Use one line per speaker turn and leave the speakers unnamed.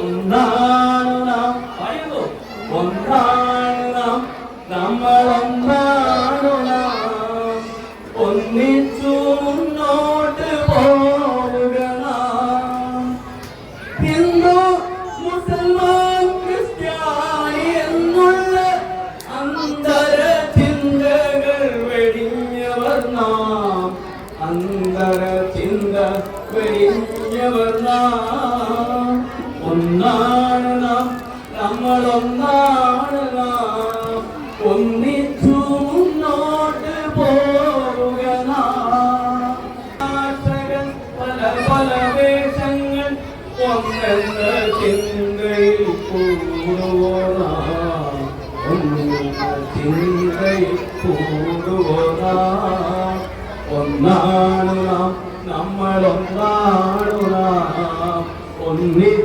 ഒന്നാണ് നാം ഒന്നാണ് നാം നമ്മളൊന്നാണ് നാം ഒന്നിച്ചു മുന്നോട്ട് പോവുക നാം ഹിന്ദു മുസൽമാൻ ക്രിസ്ത്യാനി എന്നുള്ള അന്തര ചിന്തകൾ വെടിഞ്ഞവർ നാം അന്തര ചിന്ത വെടിഞ്ഞവർ നാം ഒന്നാണ് നാം നമ്മളൊന്നാണ് നാം ഒന്നിച്ചു മുന്നോട്ട് പോവുക നാം പല പല വേഷങ്ങൾ ഒന്നെന്ന ചിന്തയിൽ കൂടുവോ നാം ഒന്നെന്ന ചിന്തയിൽ കൂടുവോ നാം ഒന്നാണ് നാം നമ്മളൊന്നാണ് നാം ഒന്നിച്ചു